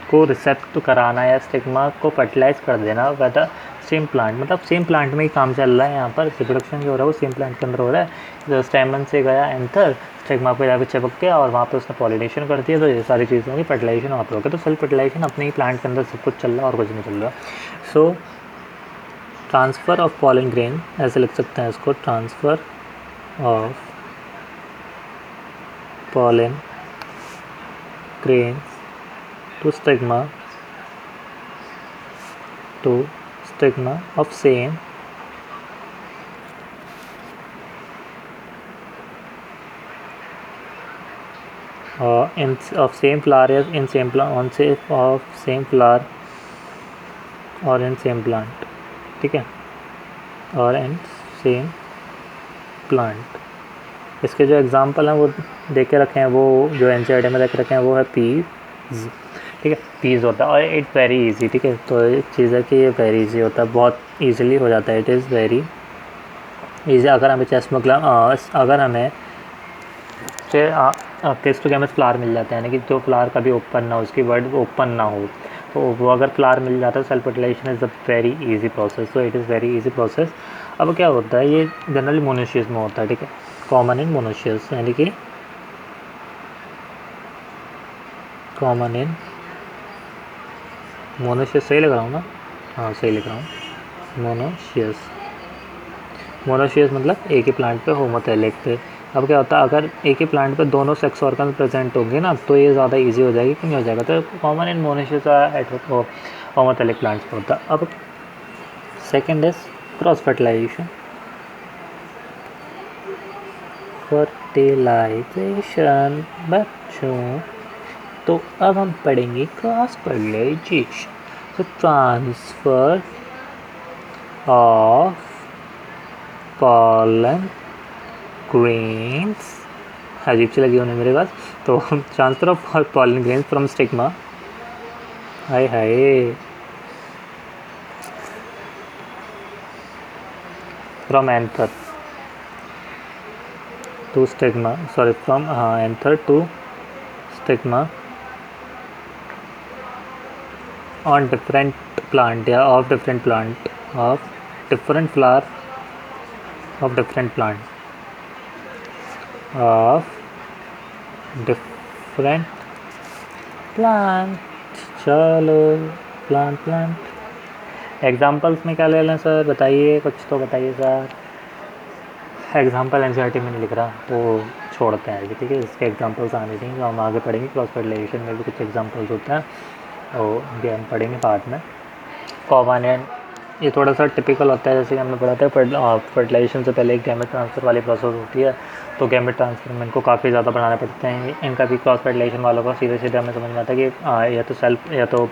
Speaker 1: को रिसेप्ट कराना या स्टिग्मा को फर्टिलाइज कर देना। वैसा सेम प्लांट, मतलब सेम प्लांट में ही काम चल रहा है। यहाँ पर रिप्रोडक्शन जो हो रहा है वो सेम प्लांट के अंदर हो रहा है। जो स्टेमन से गया एंथर, स्टिग्मा पे जाकर चिपक गया और वहाँ पे उसने पॉलिनेशन कर दिया। तो ये सारी चीज़ों की फर्टिलाइजेशन वहाँ पर हो गया। तो सेल्फ फर्टिलाइजेशन अपने ही प्लांट के अंदर सब कुछ चल रहा है और कुछ नहीं चल रहा। सो ट्रांसफ़र ऑफ पॉलन ग्रेन, ऐसे लिख सकते हैं इसको, transfer of pollen grains to stigma of same of same flower in same plant of same flower और in same plant, ठीक है, और in same plant। इसके जो एग्जांपल हैं वो दे के रखे हैं, वो जो एनसीईआरटी में दे के रखे हैं वो है पीज, ठीक है, पीज होता है और इट्स वेरी इजी, ठीक है। तो एक चीज़ है कि ये वेरी इजी होता है, बहुत इजीली हो जाता है, इट इज़ वेरी इजी। अगर हमें अगर हमें टेस्टोगैमस फ्लावर मिल जाता है, यानी कि जो फ्लावर कभी ओपन ना हो, उसकी वर्ड ओपन ना हो, तो वो अगर फ्लावर मिल जाता है, self fertilization is a very easy process. So it is very easy process. अब क्या होता है, ये जनरली मोनोशियस में होता है, ठीक है, कॉमन इन मोनोशियस, यानी कि कॉमन इन मोनोशियस। सही लिख रहा हूँ ना? हाँ सही लिख रहा हूँ, मोनोशियस मतलब एक ही प्लांट पे होमोथैलिक पे। अब क्या होता है, अगर एक ही प्लांट पे दोनों सेक्स ऑर्गन प्रेजेंट होंगे ना, तो ये ज़्यादा इजी हो जाएगी, क्यों नहीं हो जाएगा? तो common in monoecious homothallic plants पे होता है। अब second is cross fertilization. Fertilization बच्चों, तो अब हम पढ़ेंगे क्रॉस फर्टिलाइजेशन। तो ट्रांसफ़र ऑफ pollen grains, अजीब सी लगी होने मेरे पास। तो transfer of pollen grains from stigma, हाय हाय, from anther to stigma, sorry from anther to stigma on different plant या of different plant of different flower of different plant of different plant. चलो प्लांट एग्जांपल्स में क्या ले लें sir, बताइए, कुछ तो बताइए सर। एग्जांपल एनसीईआरटी में नहीं लिख रहा तो छोड़ते हैं, ठीक है। इसके एग्जांपल्स आने चाहिए तो हम आगे पढ़ेंगे। क्रॉस फर्टिलाइजेशन में भी कुछ एग्जांपल्स होते हैं और ये हम पढ़ेंगे बाद में। कॉमन एंड ये थोड़ा सा टिपिकल होता है, जैसे कि हमने पढ़ा था फर्टिलाइजेशन से पहले एक गैमेट ट्रांसफ़र वाली प्रोसेस होती है। तो गैमेट ट्रांसफ़र में इनको काफ़ी ज़्यादा बढ़ाने पड़ते हैं। इनका भी क्रॉस फर्टिलाइजेशन वालों का सीधे सीधे हमें समझ में आता है कि या तो सेल्फ या तो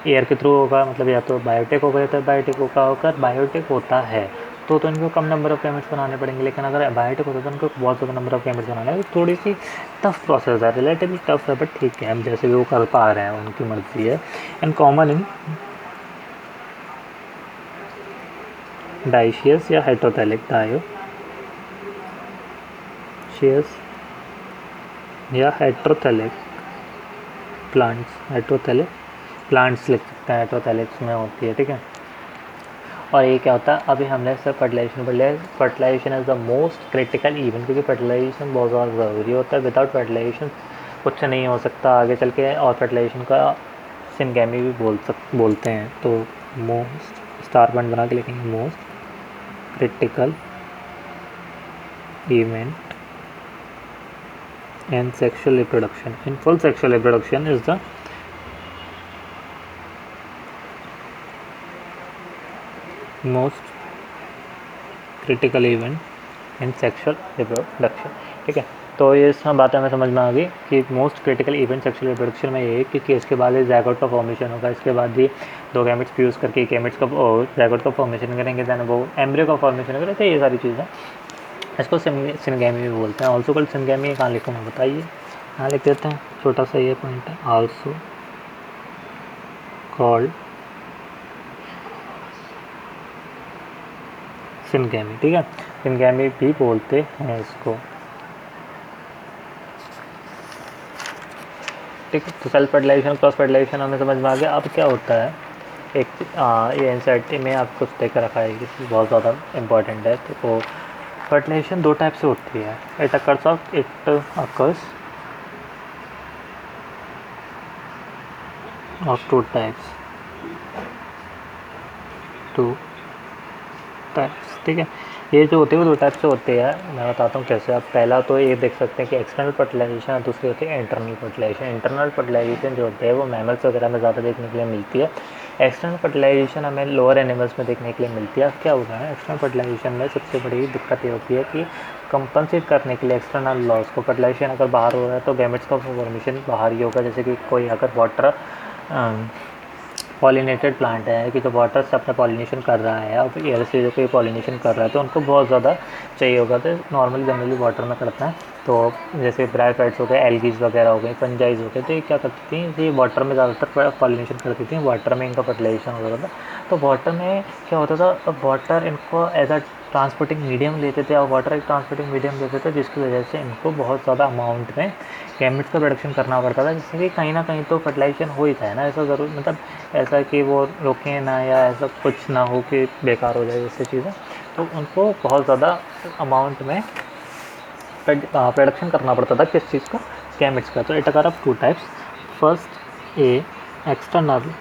Speaker 1: एयर के थ्रू होगा, मतलब या तो बायोटेक होगा या तो बायोटेक होकर बायोटेक होता है तो इनको कम नंबर ऑफ़ गैमेट्स बनाने पड़ेंगे। लेकिन अगर बायोटेक होता तो उनको बहुत ज़्यादा नंबर ऑफ़ गैमेट्स बनाना है। थोड़ी सी टफ प्रोसेस है, रिलेटिवली टफ है, बट ठीक है, हम जैसे भी वो कर पा रहे हैं उनकी मर्ज़ी है। एंड कॉमन इन डाइशियस या हेटेरोथैलिक डायोशियस या हेटेरोथैलिक प्लांट्स लिख सकते हैं, हेटेरोथैलिक्स में होती है, ठीक है। और ये क्या होता है, अभी हमने सब फर्टिलाइजेशन पढ़ लिया। Fertilization is the most critical event, क्योंकि फर्टिलाइजेशन बहुत ज़्यादा ज़रूरी होता है। विदाउट फर्टिलाइजेशन कुछ नहीं हो सकता आगे चल के। और फर्टिलाइजेशन का सिनगैमी भी बोलते हैं। तो मोस्ट स्टार पॉइंट बना के लिखेंगे, most critical event in sexual reproduction. In full sexual reproduction is the most critical event in sexual reproduction, ठीक है। तो ये सब बातें हमें समझ में आ गई कि most critical event sexual reproduction में ये है, क्योंकि इसके बाद ही ज़ायगोट का फॉर्मेशन होगा। इसके बाद ही दो गैमेट्स फ्यूज़ करके गैमेट्स का ज़ायगोट का फॉर्मेशन करेंगे, दैन वो एम्ब्रियो का फॉर्मेशन करेंगे। तो ये सारी चीज़ें इसको सिनगैमी भी बोलते हैं। Also called syngamy. कहाँ लिखूँगा बताइए, यहाँ लिख देते हैं, छोटा सा ये पॉइंट है, ऑल्सो कॉल्ड सिनगैमी, ठीक है। सिनगैमी भी बोलते हैं इसको, ठीक है। तो सेल्फ फर्टिलाइजेशन क्रॉस फर्टिलाइजेशन हमें समझ में आ गया। अब क्या होता है, एक ये एनसीईआरटी में आपको देकर रखा है, कि बहुत ज़्यादा इम्पॉर्टेंट है। तो फर्टिलाइजेशन दो टाइप से होती है। It occurs of two types, ठीक है। ये जो होते हैं वो दो टाइप से होते हैं। मैं बताता हूँ कैसे। आप पहला तो ये देख सकते हैं कि एक्सटर्नल फर्टिलाइजेशन और दूसरी होती है इंटरनल फर्टिलाइजेशन। इंटरनल फर्टिलाइजेशन जो होते हैं वो मैमल्स वगैरह में ज़्यादा देखने के लिए मिलती है। एक्सटर्नल फर्टिलाइजेशन हमें लोअर एनिमल्स में देखने के लिए मिलती है। अब क्या होगा है, एक्सटर्नल फर्टिलाइजेशन में सबसे बड़ी दिक्कत ये होती है कि कंपनसेट करने के लिए एक्सटर्नल लॉस को, फर्टिलाइजेशन अगर बाहर हो रहा है तो गैमेट्स का फॉर्मेशन बाहर ही होगा। जैसे कि कोई अगर वाटर पॉलिनेटेड प्लांट है कि जो वाटर से अपना पॉलिनेशन कर रहा है और एयर से जो कोई पॉलिनेशन कर रहा है तो उनको बहुत ज़्यादा चाहिए होगा। तो नॉर्मली जनरली वाटर में करता है। तो जैसे ब्रायोफाइट्स हो गए, एल्गीज वगैरह हो गए, फंजाइज हो गए, तो ये क्या करती थी, ये वाटर में ज़्यादातर पॉलिनेशन करती थी। वाटर में इनका फर्टिलाइजेशन होता था। तो वाटर में क्या होता था, अब वाटर इनको एज अ ट्रांसपोर्टिंग मीडियम लेते थे, और वाटर एक ट्रांसपोर्टिंग मीडियम लेते थे, जिसकी वजह से इनको बहुत ज़्यादा अमाउंट में गैमेट्स का प्रोडक्शन करना पड़ता था। जिससे कि कहीं ना कहीं तो फर्टिलाइजेशन हो ही जाए ना, ऐसा ज़रूर, मतलब ऐसा कि वो रोकें ना या ऐसा कुछ ना हो कि बेकार हो जाए जैसे चीज़ें। तो उनको बहुत ज़्यादा अमाउंट में प्रोडक्शन करना पड़ता था किस चीज़ का, गैमेट्स का। तो it are of two types. First A external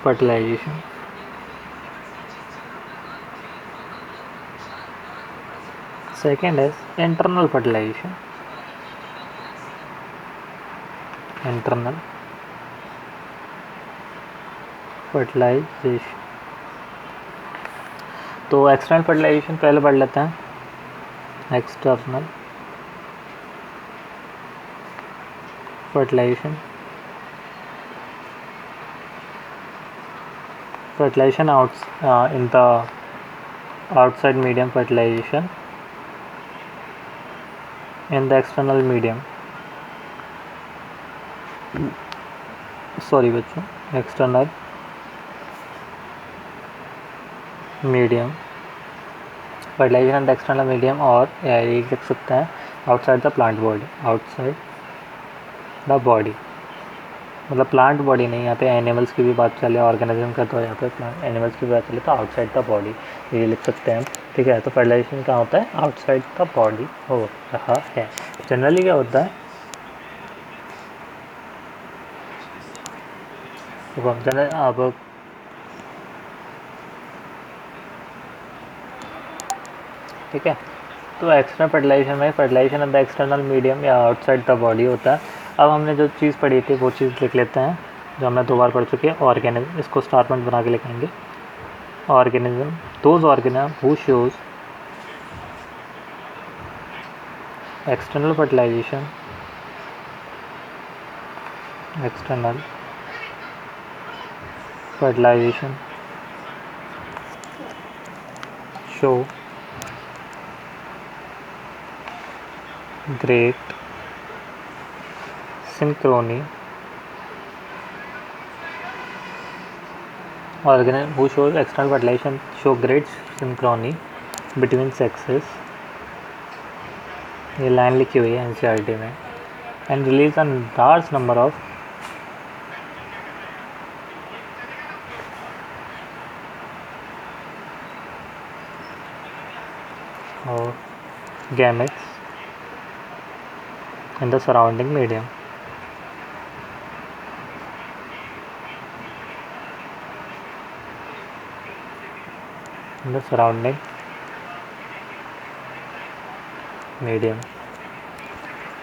Speaker 1: fertilization, second is internal fertilization, internal fertilization। तो एक्सटर्नल फर्टिलाइजेशन पहले पढ़ लेते हैं। External fertilization, fertilization in the outside medium, fertilization in the external medium, sorry बच्चों, external medium, fertilization in the external medium, और ये लिख सकते हैं outside the plant body, outside the body, मतलब प्लांट बॉडी नहीं, यहाँ पे एनिमल्स की भी बात चले, ऑर्गेनिज्म का, तो यहाँ पे प्लांट एनिमल्स की भी बात चले तो आउटसाइड द बॉडी ये लिख सकते हैं हम, ठीक है। तो फर्टिलाइजेशन क्या होता है, आउटसाइड द बॉडी हो रहा है। जनरली क्या होता है, अब ठीक है। तो एक्सटर्नल फर्टिलाइजेशन में fertilization of the external medium या आउटसाइड द बॉडी होता है। अब हमने जो चीज़ पढ़ी थी वो चीज़ लिख लेते हैं जो हमने 2 बार पढ़ चुके हैं, ऑर्गेनिज्म, इसको स्टार पॉइंट बना के लिखेंगे। Organism, those organism who shows external fertilization, external fertilization show great synchrony, organism who shows external fertilization show great synchrony between sexes, ये लाइन लिखी हुई है एनसीईआरटी में, and release a large number of gametes in the surrounding medium. In the surrounding medium,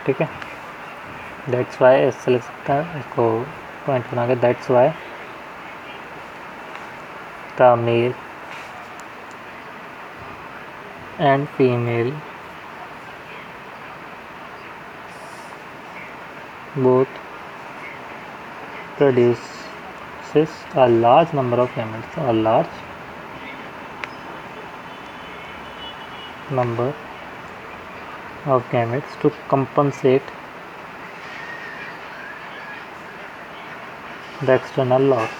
Speaker 1: ठीक है। That's why ऐसे लिख सकता है, इसको पॉइंट बना के, that's why the mail and female both produces a large number of gametes, a large number of gametes to compensate the external loss.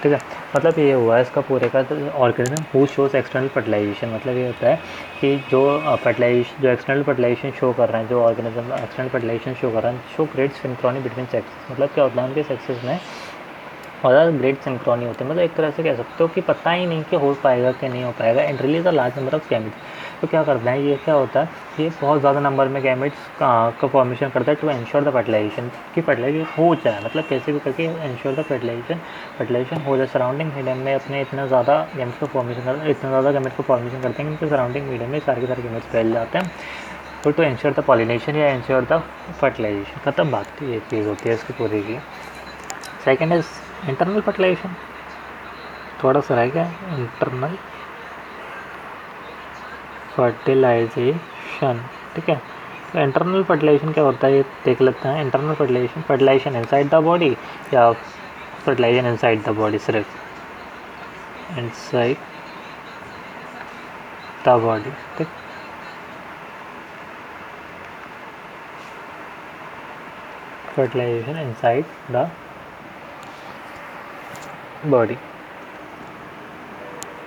Speaker 1: ठीक है, मतलब ये हुआ है इसका पूरे का organism who shows external fertilization, मतलब ये होता है कि जो एक्सटर्नल फर्टिलाइजेशन शो कर रहे हैं, जो ऑर्गेनिज्म एक्सटर्नल फर्टिलाइजेशन शो कर रहे हैं, show great Synchrony between sexes, मतलब क्या होता है उनके सेक्सेस में और ग्रेट सिंक्रोनी होती है, मतलब एक तरह से कह सकते हो कि पता ही नहीं कि हो पाएगा कि नहीं हो पाएगा, and release a large number of gametes. तो क्या करता है, ये क्या होता है, ये बहुत ज़्यादा नंबर में गैमेट्स का फॉर्मेशन करता है टू इंश्योर द फर्टिलाइजेशन, की फर्टिलाइजेशन हो जाए, मतलब कैसे भी करके इंश्योर द फर्टिलाइजेशन हो जाए सराउंडिंग मीडियम में, अपने इतना ज़्यादा गैमेट्स का फॉर्मेशन करते हैं, इतना ज़्यादा गैमेट्स का फॉर्मेशन करते हैं कि उनके सराउंडिंग मीडियम में सारे के सारे गैमेट्स फैल जाते हैं, तो टू इंश्योर द पॉलिनेशन या इंश्योर द फर्टिलाइजेशन, खत्म बात, ये चीज़ होती है इसकी पूरी की। सेकेंड इज इंटरनल फर्टिलाइजेशन, थोड़ा सा रह गया, इंटरनल फर्टिलाइजेशन, ठीक है। तो इंटरनल फर्टिलाइजेशन क्या होता है ये देख लेते हैं। Internal fertilization inside the body या फर्टिलाइजेशन इनसाइड द बॉडी, सिर्फ इनसाइड द बॉडी, ठीक। फर्टिलाइजेशन इनसाइड द बॉडी,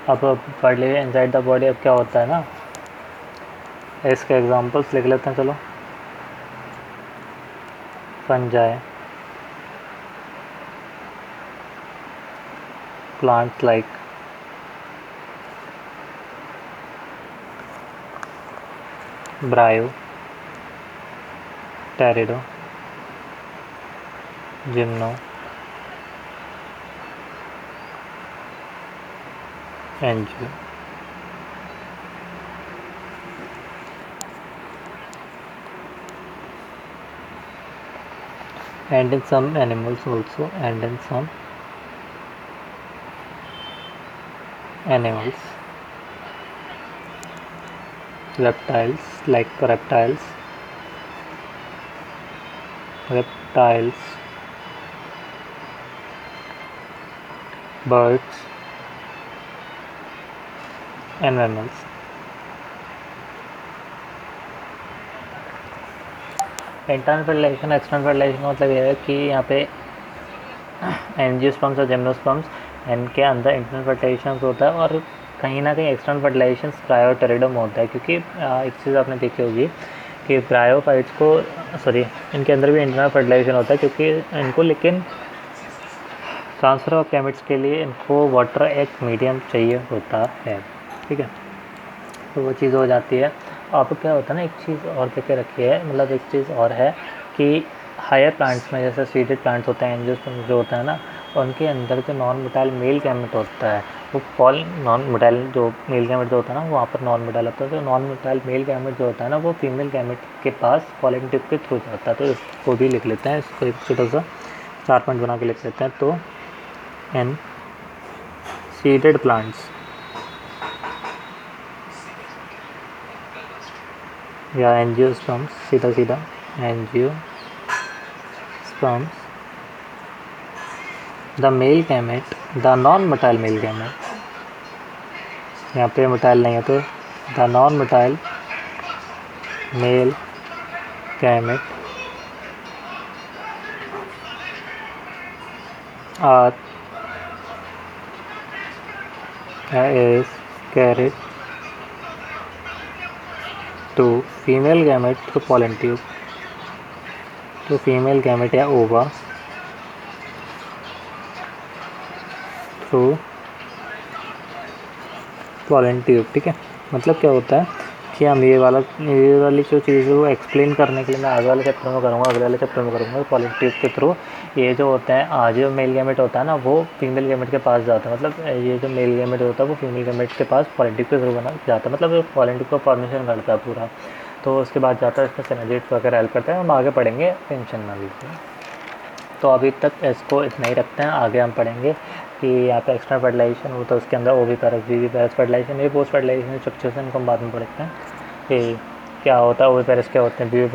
Speaker 1: अब फर्टिलाइजेशन इनसाइड द बॉडी, अब क्या होता है ना, इसके एग्जांपल्स लिख लेते हैं, चलो। Fungi, plants like bryo, pterido, gymno, angio, and in some animals also, and in some animals, reptiles, like reptiles, birds and mammals. Internal fertilization external fertilization का मतलब ये है कि यहाँ पे एंजियोस्पर्म्स और जिम्नोस्पर्म्स, इनके अंदर इंटरनल फर्टिलाइजेशन होता है और कहीं ना कहीं एक्सटर्नल फर्टिलाइजेशन क्रायोटेरिडम होता है, क्योंकि एक चीज़ आपने देखी होगी कि ब्रायोफाइट्स को इनके अंदर भी इंटरनल फर्टिलाइजेशन होता है, क्योंकि इनको लेकिन ट्रांसफ़र ऑफ गैमेट्स के लिए इनको वाटर एक मीडियम चाहिए होता है, ठीक है। तो वो चीज़ हो जाती है। अब क्या होता है ना, एक चीज़ और कह के रखी है, मतलब एक चीज़ और है कि हायर प्लांट्स में जैसे सीडेड प्लांट्स होते हैं, एंजियोस्पर्म जो होता है ना, उनके अंदर जो नॉन मोटाइल मेल गैमेट होता है वो नॉन मोटाइल जो मेल गैमेट जो होता है ना, वहाँ पर नॉन मोटाइल होता है। तो नॉन मोटाइल मेल गैमेट जो होता है ना, वो फीमेल गैमेट के पास पॉलिन ट्यूब के थ्रू जाता है। तो इसको भी लिख लेते हैं, इसको एक छोटा सा 4 पॉइंट बना के लिख लेते हैं। तो इन सीडेड प्लांट्स या एंजियोस्पर्म्स, सीधा angiosperms, the male gamete, the non motile male gamete, यहाँ पे मोटाइल नहीं है तो the non motile male gamete are is carried to female gamete through pollen tube, तो फीमेल गैमेट या ओवा थ्रू पॉलन ट्यूब, ठीक है। मतलब क्या होता है कि हम ये वाली जो चीज़ है वो एक्सप्लेन करने के लिए मैं आगे वाले चैप्टर में करूँगा, अगले वाले चैप्टर में करूँगा। पॉलन ट्यूब के थ्रू ये जो होता है जो मेल गैमेट होता है ना, वो फीमेल गैमेट के पास जाता है। मतलब ये जो मेल गैमेट होता है वो फीमेल गैमेट के पास पॉलन ट्यूब के थ्रू बना जाता है, मतलब पॉलन ट्यूब का फॉर्मेशन करता है पूरा। तो उसके बाद जाता है, इसमें सिनर्जिड्स वगैरह हेल्प करता है। हम आगे पढ़ेंगे, टेंशन ना लीजिए। तो अभी तक इसको इतना ही रखते हैं, आगे हम पढ़ेंगे कि यहाँ पे एक्स्ट्रा फर्टिलाइजेशन हो तो उसके अंदर ओविपेरस वीविपेरस फर्टिलाइजेशन, ये पोस्ट फर्टिलाइजेशन स्ट्रक्चर्स इनको हम बाद में पढ़ते हैं कि क्या होता है, ओविपेरस क्या होते हैं, वीविपेरस